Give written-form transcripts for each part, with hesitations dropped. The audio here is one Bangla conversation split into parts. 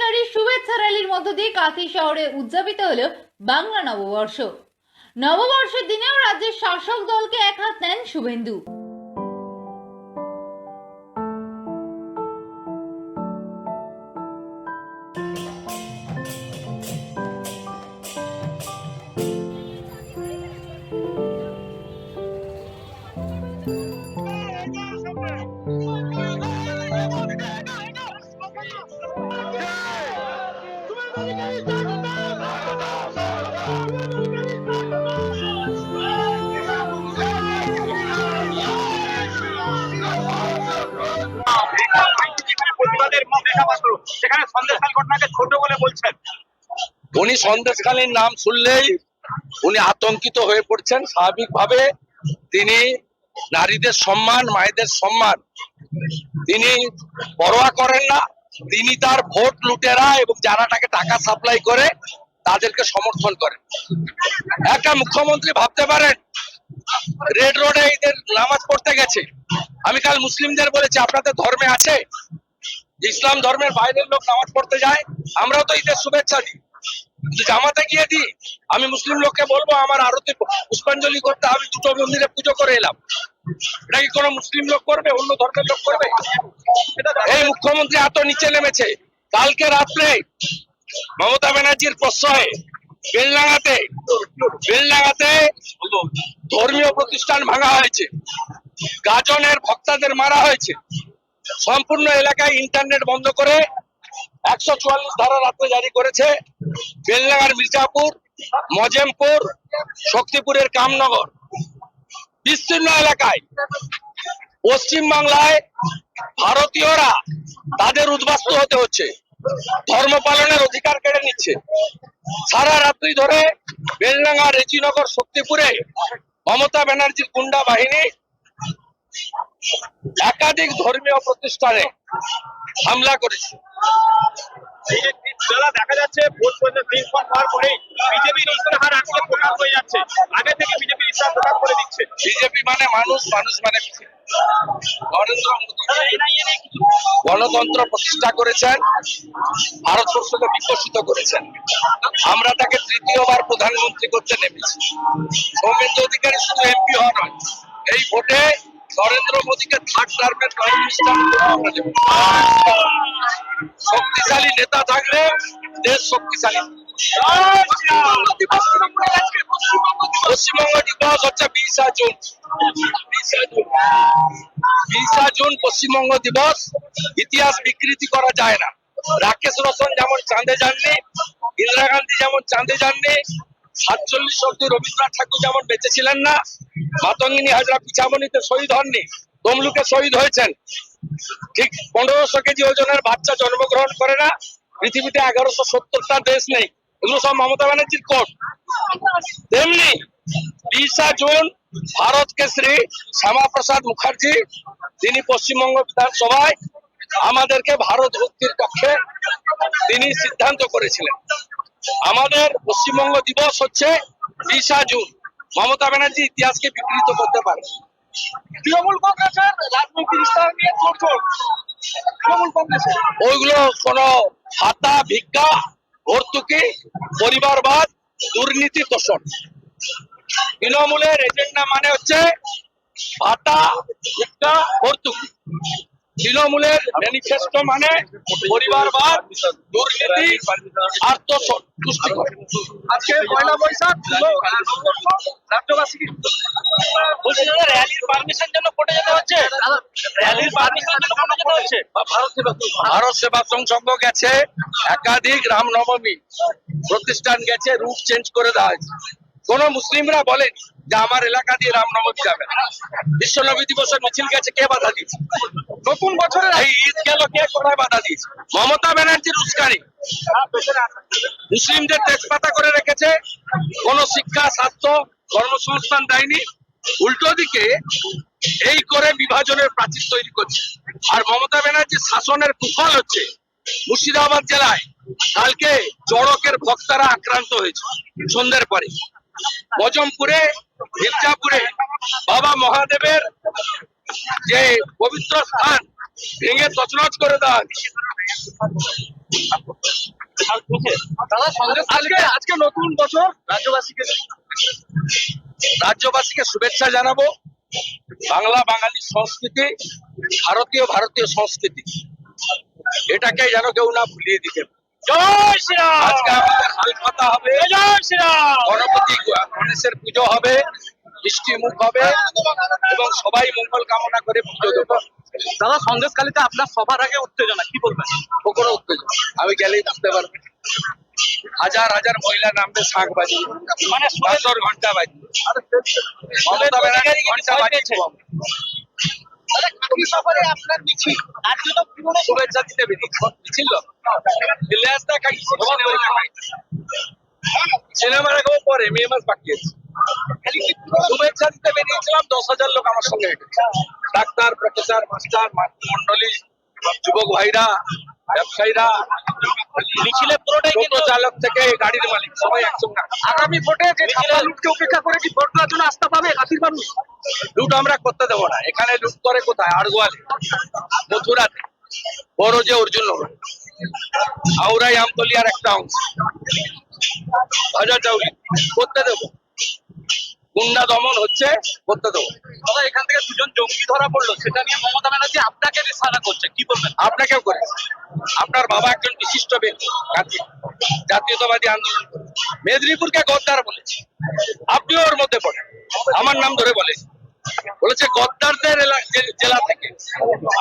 অধিকারীর শুভেচ্ছা র্যালির মধ্য দিয়ে কাঁথি শহরে উদযাপিত হলো বাংলা নববর্ষ। নববর্ষের দিনেও রাজ্যের শাসক দলকে এক হাত নেন শুভেন্দু। উনি সন্দেশখালীর নাম শুনলেই উনি আতঙ্কিত হয়ে পড়ছেন। স্বাভাবিকভাবে তিনি নারীদের সম্মান, মায়েদের সম্মান তিনি পরোয়া করেন না। তিনি তার ভোট লুটেরা এবং যারা তাকে টাকা সাপ্লাই করে তাদেরকে সমর্থন করেন। একটা মুখ্যমন্ত্রী ভাবতে পারেন রেড রোডে এদের নামাজ পড়তে গেছে। আমি কাল মুসলিমদের বলেছি আপনাদের ধর্মে আছে ইসলাম ধর্মের বাইরের লোক নামাজ পড়তে যায়? আমরাও তো ঈদের শুভেচ্ছা দিই, জামাতে গিয়ে দিই। আমি মুসলিম লোককে বলবো আমার আরতি পুষ্পাঞ্জলি করতে, আমি দুটো মন্দিরে পুজো করে এলাম। এটা কি কোনো মুসলিম লোক করবে? অন্য ধর্মের লোক করবে? এই মুখ্যমন্ত্রী এত নিচে নেমেছে। কালকে রাত্রে মমতা ব্যানার্জির প্রশ্রয়ে বেলডাঙ্গাতে ধর্মীয় প্রতিষ্ঠান ভাঙা হয়েছে, গাজনের ভক্তদের মারা হয়েছে, সম্পূর্ণ এলাকায় ইন্টারনেট বন্ধ করে 144 ধারা রাত্রে জারি করেছে। বেলডাঙ্গার মির্জাপুর, মজেমপুর, শক্তিপুরের কামনগর বিস্তীর্ণ এলাকায় পশ্চিম বাংলায় ভারতীয়রা তাদের উদ্বাস্তু হতে হচ্ছে, ধর্ম পালনের অধিকার কেড়ে নিচ্ছে। সারা রাত্রি ধরে বেলডাঙ্গা, রেজিনগর, শক্তিপুরে মমতা ব্যানার্জির গুন্ডা বাহিনী একাধিক ধর্মীয় প্রতিষ্ঠানে হামলা করেছে। দেখা যাচ্ছে ভোট দিন হওয়ার পরেই বিজেপির ইস্তেহার আসলে প্রকাশ হয়ে যাচ্ছে। আগে থেকে বিজেপি ইস্তেহার প্রকাশ করে দিচ্ছে। বিজেপি মানে মানুষ, মানুষ মানে নরেন্দ্র মোদী গণতন্ত্র প্রতিষ্ঠা করেছেন, ভারতবর্ষকে বিকশিত করেছেন। আমরা তাকে তৃতীয়বার প্রধানমন্ত্রী করতে নেমেছি। সৌমেন্দ্র অধিকারী শুধু এমপি হওয়া নয়, এই ভোটে নরেন্দ্র মোদীকে থার্ড টার্মের প্রাইম মিনিস্টার আমরা দেব। শক্তিশালী নেতা থাকলে দেশ শক্তিশালী। পশ্চিমবঙ্গ দিবস হচ্ছে 20 জুন। 20 জুন পশ্চিমবঙ্গ দিবস। ইতিহাস বিকৃতি করা যায় না। রাকেশ রোশন যেমন চাঁদে যাননি, ইন্দিরা গান্ধী যেমন চাঁদে যাননি, 47 অব্দি রবীন্দ্রনাথ ঠাকুর যেমন বেঁচে ছিলেন না, মাতঙ্গিনী হাজরা পিছামনিতে শহীদ হননি, তমলুকে শহীদ হয়েছেন। ঠিক 1500 কেজি ওজনের বাচ্চা জন্মগ্রহণ করে না। পৃথিবীতে 1170টা দেশ নেই, এগুলো সব মমতা ব্যানার্জির কোড। তেমনি 20 জুন ভারত কেশরী শ্যামা প্রসাদ মুখার্জি তিনি পশ্চিমবঙ্গ বিধানসভায় আমাদেরকে ভারত ভক্তির পক্ষে তিনি সিদ্ধান্ত করেছিলেন। আমাদের পশ্চিমবঙ্গ দিবস হচ্ছে 20 জুন। মমতা ব্যানার্জি ইতিহাসকে বিকৃত করতে পারে। তৃণমূল কংগ্রেসের রাজনৈতিক ইস্তাহার নিয়ে তোড়জোড়। তৃণমূল কংগ্রেসের ওইগুলো কোন হাতা, ভিক্ষা, ভর্তুকি, পরিবারবাদ, দুর্নীতি, তোষণ। তৃণমূলের এজেন্ডা মানে হচ্ছে ভাতা, ভিক্ষা, ভর্তুকি। তৃণমূলের ম্যানিফেস্টো মানে পরিবারবাদ, দুর্নীতি আর তোষণ, তুষ্টিকর। আজকে পয়লা বৈশাখ রাজ্যবাসী র্যালির পারমিশন জন্য কোর্টে যেতে হচ্ছে। র্যালির পারমিশন জন্য কোর্টে যেতে হচ্ছে। ভারত সেবাশ্রম সংঘ গেছে, একাধিক রামনবমী প্রতিষ্ঠান গেছে, রুট চেঞ্জ করে দেওয়া হয়েছে। কোন মুসলিমরা বলেন যে আমার এলাকা দিয়ে রামনবমী যাবে না। বিশ্বনবী দিবসের মিছিল গেছে, কে বাধা দিয়েছে? নতুন বছরের এই ঈদ গেল, কে কোথায় বাধা দিয়েছে? মমতা ব্যানার্জির উস্কানি। মুসলিমদের তেজপাতা করে রেখেছে, কোন শিক্ষা, স্বাস্থ্য, কর্মসংস্থান দেয়নি। উল্টো দিকে এই করে বিভাজনের প্রাচীর তৈরি করছে। আর মমতা ব্যানার্জির শাসনের কুফল হচ্ছে মুর্শিদাবাদ জেলায় কালকে চড়কের ভক্তরা আক্রান্ত হয়েছে সন্ধ্যের পরে। মজমপুরে, মির্জাপুরে বাবা মহাদেবের যে পবিত্র স্থান ভেঙে তছনছ করে দেওয়া হয়েছে। দাদা আজকে নতুন বছর রাজ্যবাসীকে শুভেচ্ছা জানাবো। বাংলা বাঙালি সংস্কৃতি, ভারতীয় সংস্কৃতি, এটাকে যেন কেউ না ভুলিয়ে দিতে পারে। জয় শ্রীরাম। আজকে আমাদের হাল পাতা হবে, জয় শ্রীরাম। গণেশের পুজো হবে, মিষ্টি মুখ হবে এবং সবাই মঙ্গল কামনা করে পুজো দেবো। দাদা সন্দেশখালীতে আপনার সবার আগে উত্তেজনা, কি বলবেন? কোনো উত্তেজনা, আমি গেলেই বুঝতে পারবো। হাজার হাজার মহিলা নামবে, শাঁখ বাজিয়ে, মানে বাঁশর ঘন্টা বাজিয়ে, মমতা ব্যানার্জি ঘন্টা বাজিয়েছে। আপনার মিছিল আজকে তো পুরো শুভেচ্ছা দিতে বেরিয়েছি। মিছিল ইলিয়াস দেখা সিনেমা দেখাবো পরে, মে মাস বাকি আছে। শুভেচ্ছা দিতে বেরিয়েছিলাম, 10,000 লোক আমার সঙ্গে হেঁটেছে। ডাক্তার, প্রফেসর, মাস্টার, মন্ডলী, যুবক ভাইরা, ব্যবসায়ীরা, মিছিলে পুরোটাই টোটো চালক থেকে গাড়ির মালিক, সবাই একসঙ্গে। আগামী ভোটে যে লুটকে উপেক্ষা করে কি ভোট দেওয়ার জন্য আস্থা পাবে হাতির মানুষ? লুট আমরা করতে দেবো না। এখানে লুট করে কোথায়? আড়গোয়ালে, মথুরাতে, বড় যে অর্জুন নগর, হাওড়াই, আমতলিয়ার একটা অংশ, ভাজা চাউলি করতে দেবো। গুন্ডা দমন হচ্ছে, করতে দেবো। দাদা এখান থেকে দুজন জঙ্গি ধরা পড়লো, সেটা নিয়ে মমতা ব্যানার্জি আপনাকে নিশানা করছে, কি বলবেন? আপনাকেও করে। আপনার বাবা একজন বিশিষ্ট ব্যক্তি, জাতীয়তাবাদী আন্দোলন করে। মেদিনীপুরকে গদ্দার বলেছে, আপনিও ওর মধ্যে পড়েন। আমার নাম ধরে বলেছে গদ্দারদের জেলা থেকে,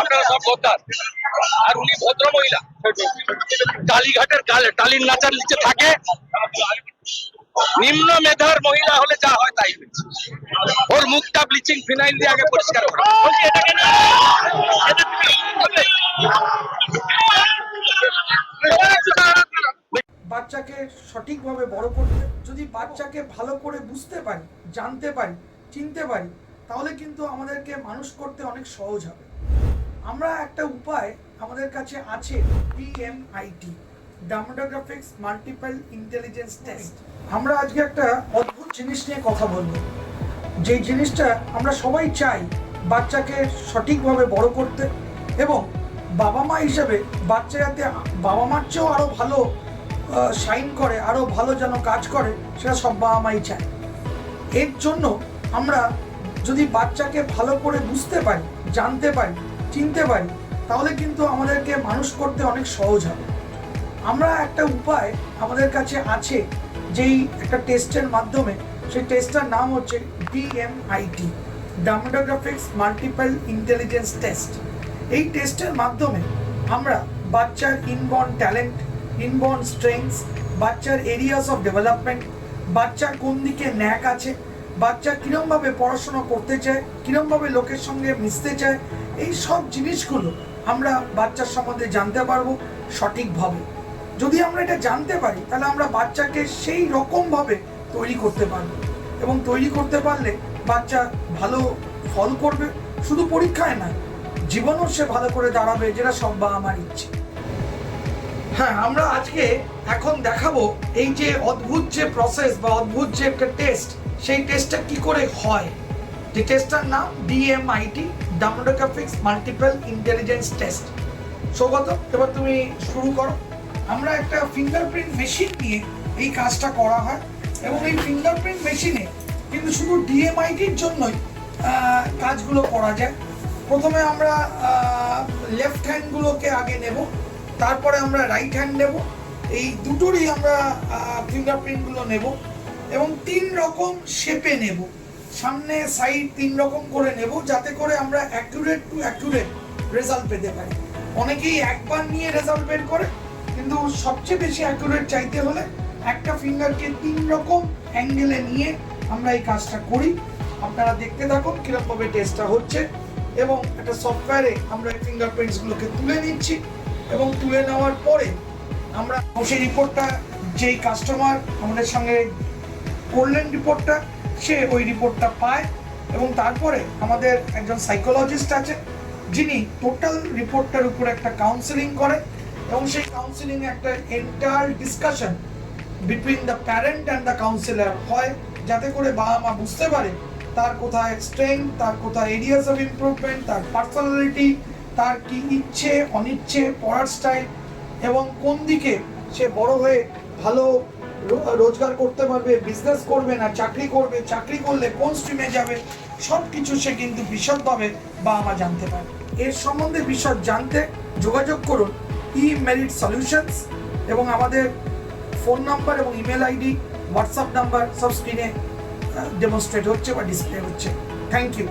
আপনারা সব গদ্দার। আর উনি ভদ্র মহিলা, কালীঘাটের টালির নাচার নিচে থাকে। নিম্ন মেধার মহিলা হলে যা হয় তাই হয়েছে। ওর মুখটা ব্লিচিং ফিনাইল দিয়ে আগে পরিষ্কার করে। বাচ্চাকে সঠিকভাবে বড় করতে, যদি বাচ্চাকে ভালো করে বুঝতে পারি, জানতে পারি, চিনতে পারি, তাহলে কিন্তু আমাদেরকে মানুষ করতে অনেক সহজ হবে। আমরা একটা উপায় আমাদের কাছে আছে, DMIT, demographics multiple intelligence test. আমরা আজকে একটা অদ্ভুত জিনিস নিয়ে কথা বলবো, যে জিনিসটা আমরা সবাই চাই বাচ্চাকে সঠিকভাবে বড় করতে, এবং বাবা মা হিসেবে বাচ্চা যাতে বাবা মার চেয়েও আরও ভালো শাইন করে, আরও ভালো যেন কাজ করে, সেটা সব বাবা মাই চায়। এর জন্য আমরা যদি বাচ্চাকে ভালো করে বুঝতে পারি, জানতে পারি, চিনতে পারি, তাহলে কিন্তু আমাদেরকে মানুষ করতে অনেক সহজ হবে। আমরা একটা উপায় আমাদের কাছে আছে, যেই একটা টেস্টের মাধ্যমে, সেই টেস্টটার নাম হচ্ছে DMIT, demographics multiple intelligence test. এই টেস্টের মাধ্যমে আমরা বাচ্চার ইনবর্ন ট্যালেন্ট, ইনবর্ন স্ট্রেংথস, বাচ্চার এরিয়াস অফ ডেভেলপমেন্ট, বাচ্চার কোন দিকে ন্যাক আছে, বাচ্চা কীরমভাবে পড়াশোনা করতে চায়, কীরমভাবে লোকের সঙ্গে মিশতে চায়, এই সব জিনিসগুলো আমরা বাচ্চার সম্বন্ধে জানতে পারবো সঠিকভাবে। যদি আমরা এটা জানতে পারি, তাহলে আমরা বাচ্চাকে সেই রকমভাবে তৈরি করতে পারবো, এবং তৈরি করতে পারলে বাচ্চা ভালো ফল করবে, শুধু পরীক্ষায় না, জীবনও সে ভালো করে দাঁড়াবে, যেটা সব বাবা মার ইচ্ছে। হ্যাঁ, আমরা আজকে এখন দেখাবো এই যে অদ্ভুত যে প্রসেস বা অদ্ভুত যে একটা টেস্ট, সেই টেস্টটা কি করে হয়। যে টেস্টটার নাম DMIT, demographics multiple intelligence test. Saugata, এবার তুমি শুরু করো। আমরা একটা ফিঙ্গারপ্রিন্ট মেশিন নিয়ে এই কাজটা করা হয়, এবং এই ফিঙ্গারপ্রিন্ট মেশিনে কিন্তু শুধু DMITর জন্যই কাজগুলো করা যায়। প্রথমে আমরা লেফট হ্যান্ডগুলোকে আগে নেব, তারপরে আমরা রাইট হ্যান্ড নেব। এই দুটোরই আমরা ফিঙ্গারপ্রিন্টগুলো নেব, এবং 3 রকম শেপে নেব, সামনে সাইড 3 রকম করে নেব, যাতে করে আমরা অ্যাকুরেট টু অ্যাকুরেট রেজাল্ট পেতে পারি। অনেকেই একবার নিয়ে রেজাল্ট বের করে, কিন্তু সবচেয়ে বেশি অ্যাকুরেট চাইতে হলে একটা ফিঙ্গারকে 3 রকম অ্যাঙ্গেলে নিয়ে আমরা এই কাজটা করি। আপনারা দেখতে থাকুন কীরকমভাবে টেস্টটা হচ্ছে, এবং একটা সফটওয়্যারে আমরা এই ফিঙ্গারপ্রিন্টসগুলোকে তুলে নিচ্ছি, এবং তুলে নেওয়ার পরে আমরা সেই রিপোর্টটা, যেই কাস্টমার আমাদের সঙ্গে করলেন রিপোর্টটা, সে ওই রিপোর্টটা পায়, এবং তারপরে আমাদের একজন সাইকোলজিস্ট আছে, যিনি টোটাল রিপোর্টটার উপর একটা কাউন্সেলিং করে, এবং সেই কাউন্সেলিংয়ে একটা entire discussion between the parent and the councillor হয়, যাতে করে বাবা মা বুঝতে পারে তার কোথায় স্ট্রেংথ, তার কোথায় এরিয়াস অফ ইমপ্রুভমেন্ট, তার পার্সোনালিটি, তার কি ইচ্ছে অনিচ্ছে, পড়ার স্টাইল, এবং কোন দিকে সে বড় হয়ে ভালো রোজগার করতে পারবে, বিজনেস করবে না চাকরি করবে, চাকরি করলে কোন স্ট্রিমে যাবে, সব কিছু সে কিন্তু বিশদভাবে বাবা মা জানতে পারে। এর সম্বন্ধে বিশদ জানতে যোগাযোগ করুন ই-মেরিট সলিউশনস, এবং আমাদের ফোন নাম্বার এবং ইমেল আইডি, হোয়াটসঅ্যাপ নাম্বার সব স্ক্রিনে ডেমনস্ট্রেট হচ্ছে বা ডিসপ্লে হচ্ছে। Thank you.